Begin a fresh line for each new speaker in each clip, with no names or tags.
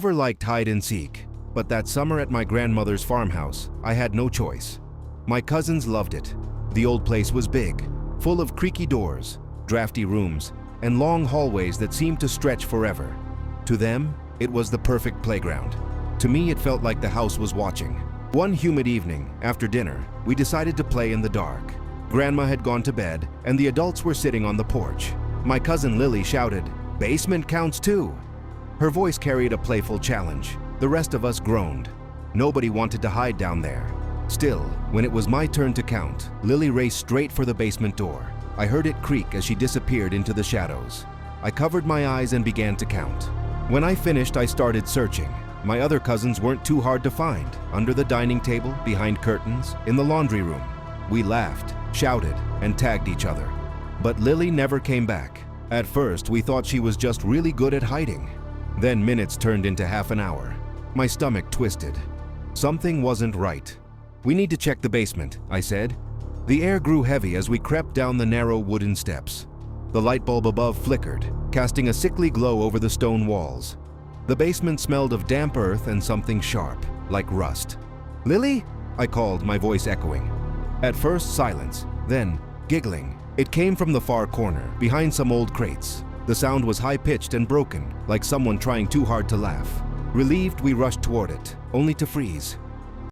never liked hide and seek, but that summer at my grandmother's farmhouse, I had no choice. My cousins loved it. The old place was big, full of creaky doors, drafty rooms, and long hallways that seemed to stretch forever. To them, it was the perfect playground. To me, it felt like the house was watching. One humid evening, after dinner, we decided to play in the dark. Grandma had gone to bed, and the adults were sitting on the porch. My cousin Lily shouted, "Basement counts too!" Her voice carried a playful challenge. The rest of us groaned. Nobody wanted to hide down there. Still, when it was my turn to count, Lily raced straight for the basement door. I heard it creak as she disappeared into the shadows. I covered my eyes and began to count. When I finished, I started searching. My other cousins weren't too hard to find. Under the dining table, behind curtains, in the laundry room. We laughed, shouted, and tagged each other. But Lily never came back. At first, we thought she was just really good at hiding. Then minutes turned into half an hour. My stomach twisted. Something wasn't right. "We need to check the basement," I said. The air grew heavy as we crept down the narrow wooden steps. The light bulb above flickered, casting a sickly glow over the stone walls. The basement smelled of damp earth and something sharp, like rust. "Lily?" I called, my voice echoing. At first, silence, then giggling. It came from the far corner, behind some old crates. The sound was high-pitched and broken, like someone trying too hard to laugh. Relieved, we rushed toward it, only to freeze.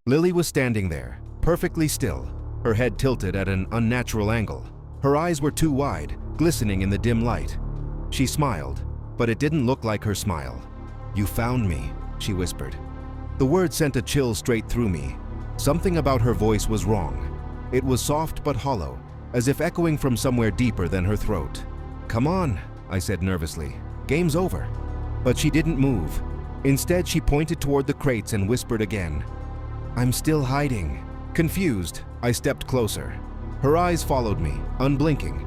Lily was standing there, perfectly still, her head tilted at an unnatural angle. Her eyes were too wide, glistening in the dim light. She smiled, but it didn't look like her smile. "You found me," she whispered. The word sent a chill straight through me. Something about her voice was wrong. It was soft but hollow, as if echoing from somewhere deeper than her throat. "Come on," I said nervously. "Game's over." But she didn't move. Instead, she pointed toward the crates and whispered again. "I'm still hiding." Confused, I stepped closer. Her eyes followed me, unblinking.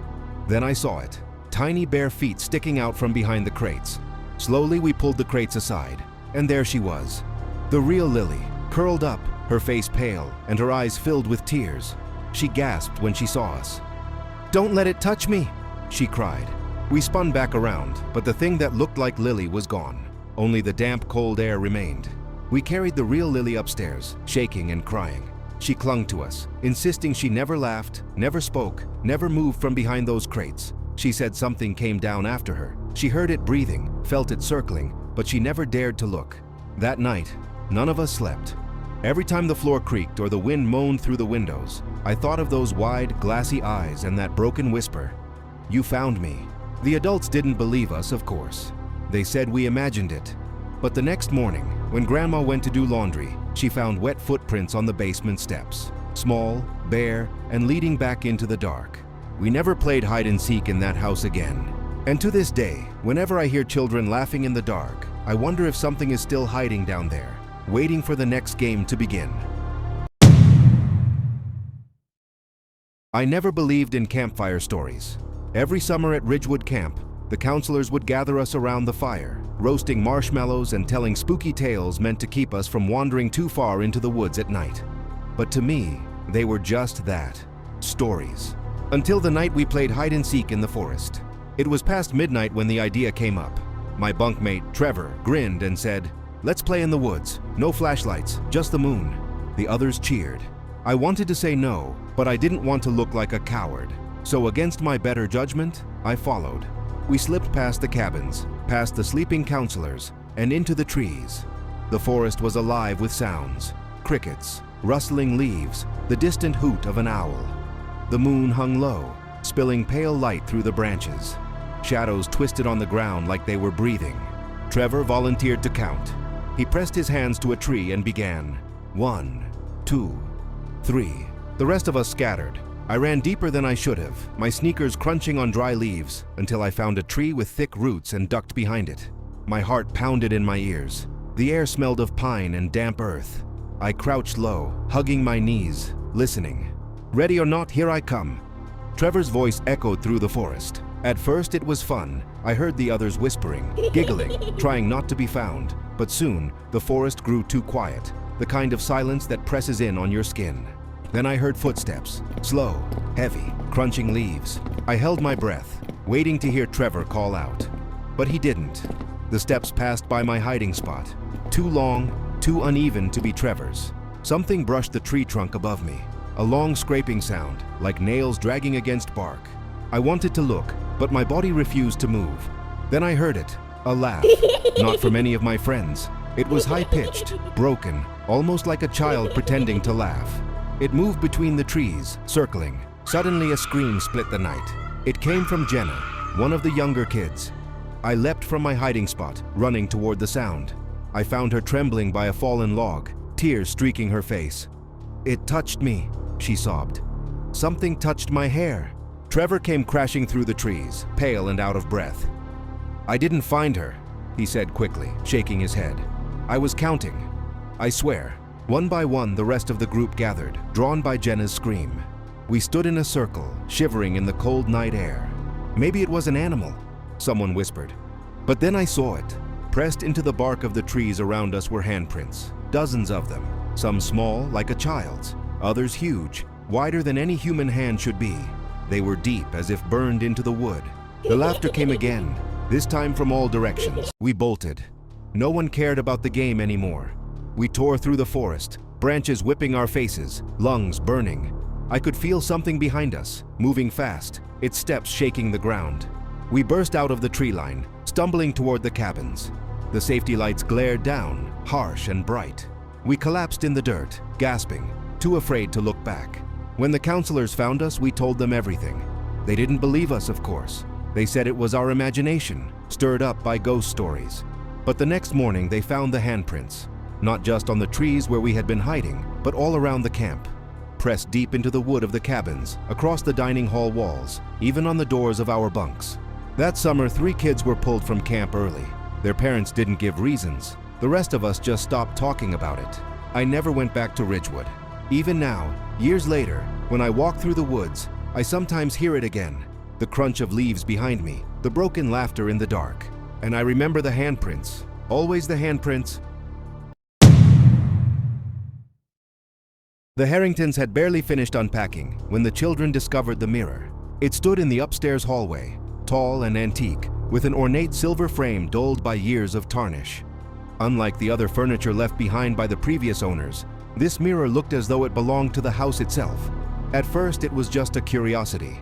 Then I saw it. Tiny bare feet sticking out from behind the crates. Slowly, we pulled the crates aside, and there she was. The real Lily, curled up, her face pale, and her eyes filled with tears. She gasped when she saw us. "Don't let it touch me!" she cried. We spun back around, but the thing that looked like Lily was gone. Only the damp, cold air remained. We carried the real Lily upstairs, shaking and crying. She clung to us, insisting she never laughed, never spoke, never moved from behind those crates. She said something came down after her. She heard it breathing, felt it circling, but she never dared to look. That night, none of us slept. Every time the floor creaked or the wind moaned through the windows, I thought of those wide, glassy eyes and that broken whisper. "You found me." The adults didn't believe us, of course. They said we imagined it. But the next morning, when Grandma went to do laundry, she found wet footprints on the basement steps. Small, bare, and leading back into the dark. We never played hide and seek in that house again. And to this day, whenever I hear children laughing in the dark, I wonder if something is still hiding down there, waiting for the next game to begin. I never believed in campfire stories. Every summer at Ridgewood Camp, the counselors would gather us around the fire, roasting marshmallows and telling spooky tales meant to keep us from wandering too far into the woods at night. But to me, they were just that, stories. Until the night we played hide and seek in the forest. It was past midnight when the idea came up. My bunkmate, Trevor, grinned and said, "Let's play in the woods. No flashlights, just the moon." The others cheered. I wanted to say no, but I didn't want to look like a coward. So against my better judgment, I followed. We slipped past the cabins, past the sleeping counselors, and into the trees. The forest was alive with sounds. Crickets, rustling leaves, the distant hoot of an owl. The moon hung low, spilling pale light through the branches. Shadows twisted on the ground like they were breathing. Trevor volunteered to count. He pressed his hands to a tree and began. 1, 2, 3. The rest of us scattered. I ran deeper than I should have, my sneakers crunching on dry leaves, until I found a tree with thick roots and ducked behind it. My heart pounded in my ears. The air smelled of pine and damp earth. I crouched low, hugging my knees, listening. "Ready or not, here I come." Trevor's voice echoed through the forest. At first it was fun. I heard the others whispering, giggling, trying not to be found. But soon, the forest grew too quiet, the kind of silence that presses in on your skin. Then I heard footsteps, slow, heavy, crunching leaves. I held my breath, waiting to hear Trevor call out. But he didn't. The steps passed by my hiding spot. Too long, too uneven to be Trevor's. Something brushed the tree trunk above me. A long scraping sound, like nails dragging against bark. I wanted to look, but my body refused to move. Then I heard it, a laugh. Not from any of my friends. It was high-pitched, broken, almost like a child pretending to laugh. It moved between the trees, circling. Suddenly a scream split the night. It came from Jenna, one of the younger kids. I leapt from my hiding spot, running toward the sound. I found her trembling by a fallen log, tears streaking her face. "It touched me," she sobbed. "Something touched my hair." Trevor came crashing through the trees, pale and out of breath. "I didn't find her," he said quickly, shaking his head. "I was counting. I swear." One by one, the rest of the group gathered, drawn by Jenna's scream. We stood in a circle, shivering in the cold night air. "Maybe it was an animal," someone whispered. But then I saw it. Pressed into the bark of the trees around us were handprints, dozens of them, some small, like a child's, others huge, wider than any human hand should be. They were deep, as if burned into the wood. The laughter came again, this time from all directions. We bolted. No one cared about the game anymore. We tore through the forest, branches whipping our faces, lungs burning. I could feel something behind us, moving fast, its steps shaking the ground. We burst out of the tree line, stumbling toward the cabins. The safety lights glared down, harsh and bright. We collapsed in the dirt, gasping, too afraid to look back. When the counselors found us, we told them everything. They didn't believe us, of course. They said it was our imagination, stirred up by ghost stories. But the next morning, they found the handprints, not just on the trees where we had been hiding, but all around the camp. Pressed deep into the wood of the cabins, across the dining hall walls, even on the doors of our bunks. That summer, 3 kids were pulled from camp early. Their parents didn't give reasons. The rest of us just stopped talking about it. I never went back to Ridgewood. Even now, years later, when I walk through the woods, I sometimes hear it again. The crunch of leaves behind me, the broken laughter in the dark. And I remember the handprints, always the handprints. The Harringtons had barely finished unpacking when the children discovered the mirror. It stood in the upstairs hallway, tall and antique, with an ornate silver frame dulled by years of tarnish. Unlike the other furniture left behind by the previous owners, this mirror looked as though it belonged to the house itself. At first, it was just a curiosity.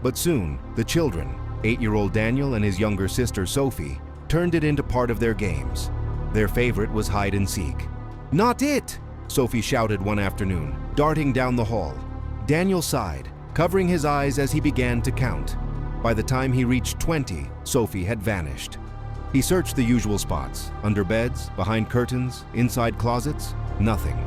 But soon, the children, 8-year-old Daniel and his younger sister Sophie, turned it into part of their games. Their favorite was hide and seek. "Not it!" Sophie shouted one afternoon, darting down the hall. Daniel sighed, covering his eyes as he began to count. By the time he reached 20, Sophie had vanished. He searched the usual spots, under beds, behind curtains, inside closets, nothing.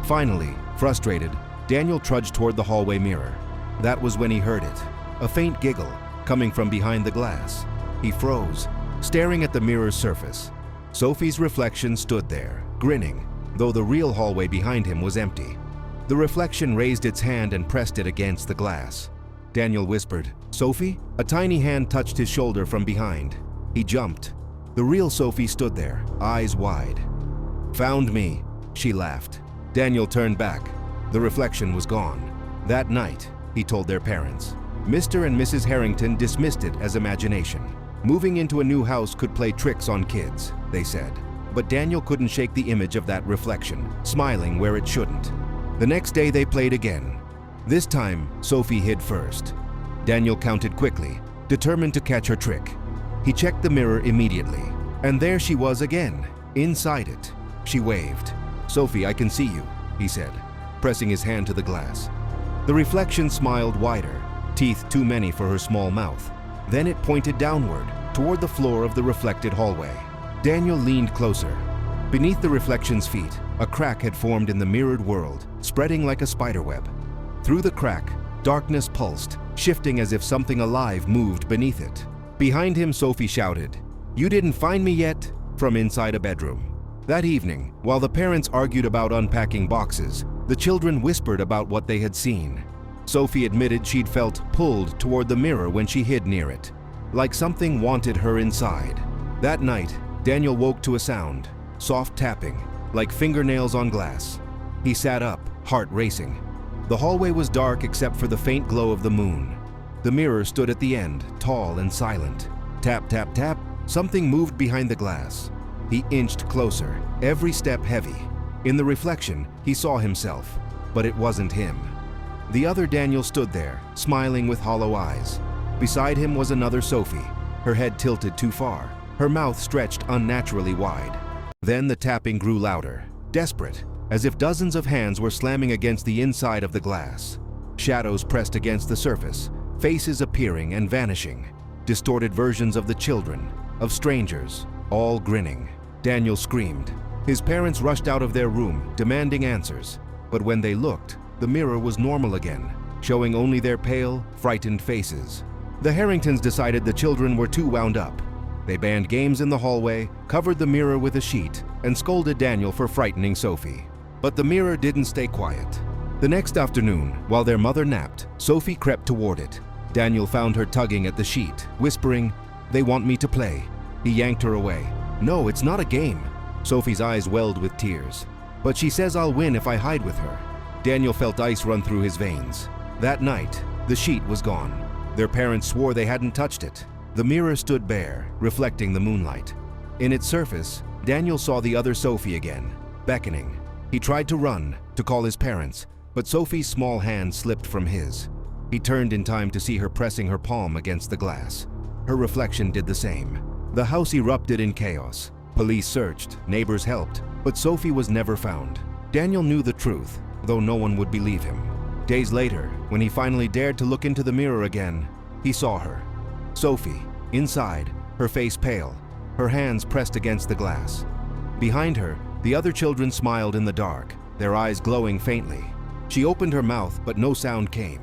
Finally, frustrated, Daniel trudged toward the hallway mirror. That was when he heard it, a faint giggle coming from behind the glass. He froze, staring at the mirror's surface. Sophie's reflection stood there, grinning, though the real hallway behind him was empty. The reflection raised its hand and pressed it against the glass. Daniel whispered, "Sophie?" A tiny hand touched his shoulder from behind. He jumped. The real Sophie stood there, eyes wide. "Found me," she laughed. Daniel turned back. The reflection was gone. That night, he told their parents. Mr. and Mrs. Harrington dismissed it as imagination. Moving into a new house could play tricks on kids, they said. But Daniel couldn't shake the image of that reflection, smiling where it shouldn't. The next day they played again. This time, Sophie hid first. Daniel counted quickly, determined to catch her trick. He checked the mirror immediately, and there she was again, inside it. She waved. "Sophie, I can see you," he said, pressing his hand to the glass. The reflection smiled wider, teeth too many for her small mouth. Then it pointed downward, toward the floor of the reflected hallway. Daniel leaned closer. Beneath the reflection's feet, a crack had formed in the mirrored world, spreading like a spiderweb. Through the crack, darkness pulsed, shifting as if something alive moved beneath it. Behind him, Sophie shouted, "You didn't find me yet?" from inside a bedroom. That evening, while the parents argued about unpacking boxes, the children whispered about what they had seen. Sophie admitted she'd felt pulled toward the mirror when she hid near it, like something wanted her inside. That night, Daniel woke to a sound, soft tapping, like fingernails on glass. He sat up, heart racing. The hallway was dark except for the faint glow of the moon. The mirror stood at the end, tall and silent. Tap, tap, tap. Something moved behind the glass. He inched closer, every step heavy. In the reflection, he saw himself, but it wasn't him. The other Daniel stood there, smiling with hollow eyes. Beside him was another Sophie, her head tilted too far, her mouth stretched unnaturally wide. Then the tapping grew louder, desperate, as if dozens of hands were slamming against the inside of the glass. Shadows pressed against the surface, faces appearing and vanishing, distorted versions of the children, of strangers, all grinning. Daniel screamed. His parents rushed out of their room, demanding answers. But when they looked, the mirror was normal again, showing only their pale, frightened faces. The Harringtons decided the children were too wound up. They banned games in the hallway, covered the mirror with a sheet, and scolded Daniel for frightening Sophie. But the mirror didn't stay quiet. The next afternoon, while their mother napped, Sophie crept toward it. Daniel found her tugging at the sheet, whispering, "They want me to play." He yanked her away. "No, it's not a game." Sophie's eyes welled with tears. "But she says I'll win if I hide with her." Daniel felt ice run through his veins. That night, the sheet was gone. Their parents swore they hadn't touched it. The mirror stood bare, reflecting the moonlight. In its surface, Daniel saw the other Sophie again, beckoning. He tried to run, to call his parents, but Sophie's small hand slipped from his. He turned in time to see her pressing her palm against the glass. Her reflection did the same. The house erupted in chaos. Police searched, neighbors helped, but Sophie was never found. Daniel knew the truth, though no one would believe him. Days later, when he finally dared to look into the mirror again, he saw her. Sophie, inside, her face pale, her hands pressed against the glass. Behind her, the other children smiled in the dark, their eyes glowing faintly. She opened her mouth, but no sound came.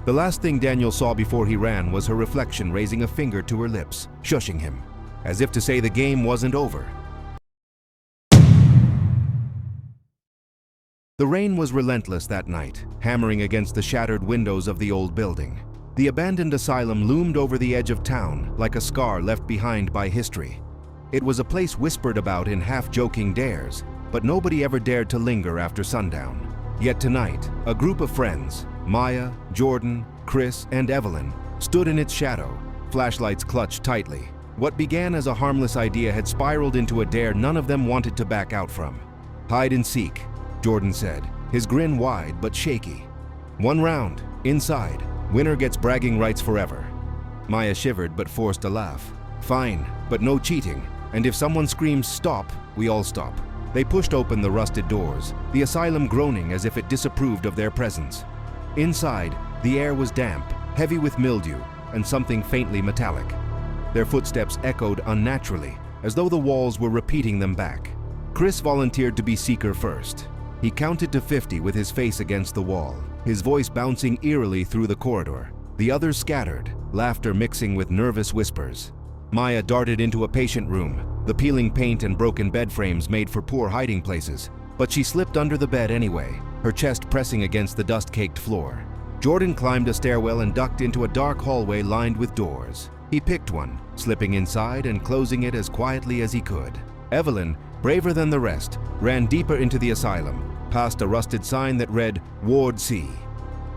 The last thing Daniel saw before he ran was her reflection raising a finger to her lips, shushing him, as if to say the game wasn't over. The rain was relentless that night, hammering against the shattered windows of the old building. The abandoned asylum loomed over the edge of town like a scar left behind by history. It was a place whispered about in half-joking dares, but nobody ever dared to linger after sundown. Yet tonight, a group of friends, Maya, Jordan, Chris, and Evelyn, stood in its shadow, flashlights clutched tightly. What began as a harmless idea had spiraled into a dare none of them wanted to back out from. "Hide and seek," Jordan said, his grin wide but shaky. "One round, inside. Winner gets bragging rights forever." Maya shivered but forced a laugh. "Fine, but no cheating. And if someone screams stop, we all stop." They pushed open the rusted doors, the asylum groaning as if it disapproved of their presence. Inside, the air was damp, heavy with mildew, and something faintly metallic. Their footsteps echoed unnaturally, as though the walls were repeating them back. Chris volunteered to be seeker first. He counted to 50 with his face against the wall, his voice bouncing eerily through the corridor. The others scattered, laughter mixing with nervous whispers. Maya darted into a patient room. The peeling paint and broken bed frames made for poor hiding places, but she slipped under the bed anyway, her chest pressing against the dust-caked floor. Jordan climbed a stairwell and ducked into a dark hallway lined with doors. He picked one, slipping inside and closing it as quietly as he could. Evelyn, braver than the rest, ran deeper into the asylum, past a rusted sign that read Ward C.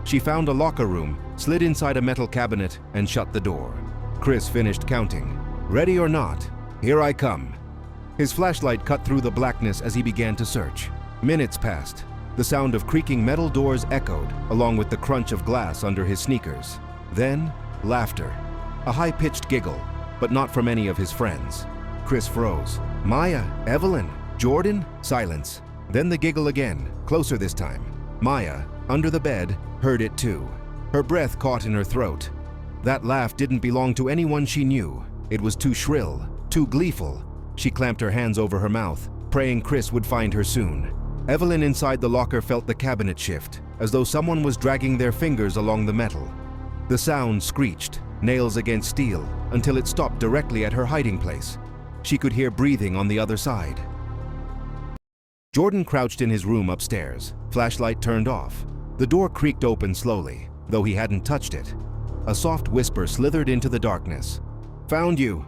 She found a locker room, slid inside a metal cabinet, and shut the door. Chris finished counting. "Ready or not, here I come." His flashlight cut through the blackness as he began to search. Minutes passed. The sound of creaking metal doors echoed, along with the crunch of glass under his sneakers. Then, laughter. A high-pitched giggle, but not from any of his friends. Chris froze. "Maya, Evelyn, Jordan?" Silence. Then the giggle again, closer this time. Maya, under the bed, heard it too. Her breath caught in her throat. That laugh didn't belong to anyone she knew. It was too shrill, too gleeful. She clamped her hands over her mouth, praying Chris would find her soon. Evelyn inside the locker felt the cabinet shift, as though someone was dragging their fingers along the metal. The sound screeched, nails against steel, until it stopped directly at her hiding place. She could hear breathing on the other side. Jordan crouched in his room upstairs, flashlight turned off. The door creaked open slowly, though he hadn't touched it. A soft whisper slithered into the darkness. "Found you."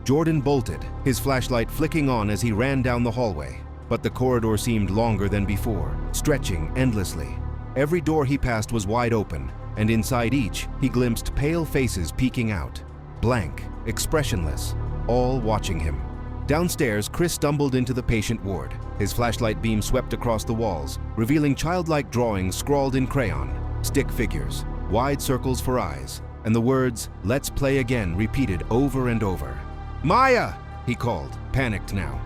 Jordan bolted, his flashlight flicking on as he ran down the hallway. But the corridor seemed longer than before, stretching endlessly. Every door he passed was wide open, and inside each, he glimpsed pale faces peeking out. Blank, expressionless, all watching him. Downstairs, Chris stumbled into the patient ward. His flashlight beam swept across the walls, revealing childlike drawings scrawled in crayon, stick figures, wide circles for eyes, and the words, "Let's play again," repeated over and over. "Maya!" he called, panicked now.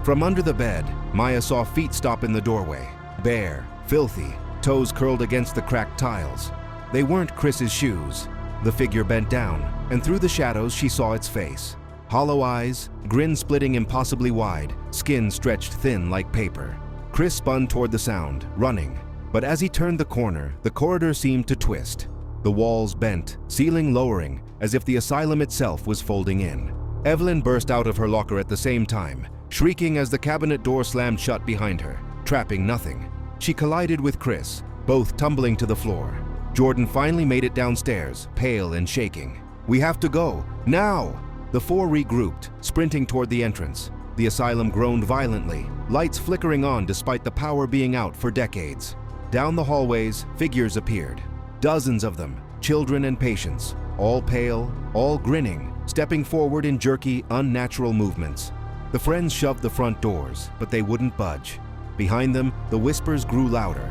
From under the bed, Maya saw feet stop in the doorway, bare, filthy, toes curled against the cracked tiles. They weren't Chris's shoes. The figure bent down, and through the shadows she saw its face. Hollow eyes, grin splitting impossibly wide, skin stretched thin like paper. Chris spun toward the sound, running. But as he turned the corner, the corridor seemed to twist. The walls bent, ceiling lowering, as if the asylum itself was folding in. Evelyn burst out of her locker at the same time, shrieking as the cabinet door slammed shut behind her, trapping nothing. She collided with Chris, both tumbling to the floor. Jordan finally made it downstairs, pale and shaking. "We have to go, now!" The four regrouped, sprinting toward the entrance. The asylum groaned violently, lights flickering on despite the power being out for decades. Down the hallways, figures appeared. Dozens of them, children and patients, all pale, all grinning, stepping forward in jerky, unnatural movements. The friends shoved the front doors, but they wouldn't budge. Behind them, the whispers grew louder.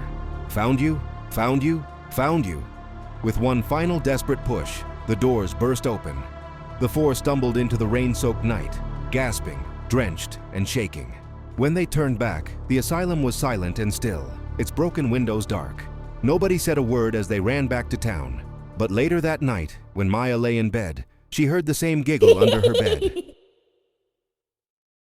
"Found you? Found you? Found you!" With one final desperate push, the doors burst open. The four stumbled into the rain-soaked night, gasping, drenched, and shaking. When they turned back, the asylum was silent and still, its broken windows dark. Nobody said a word as they ran back to town. But later that night, when Maya lay in bed, she heard the same giggle under her bed.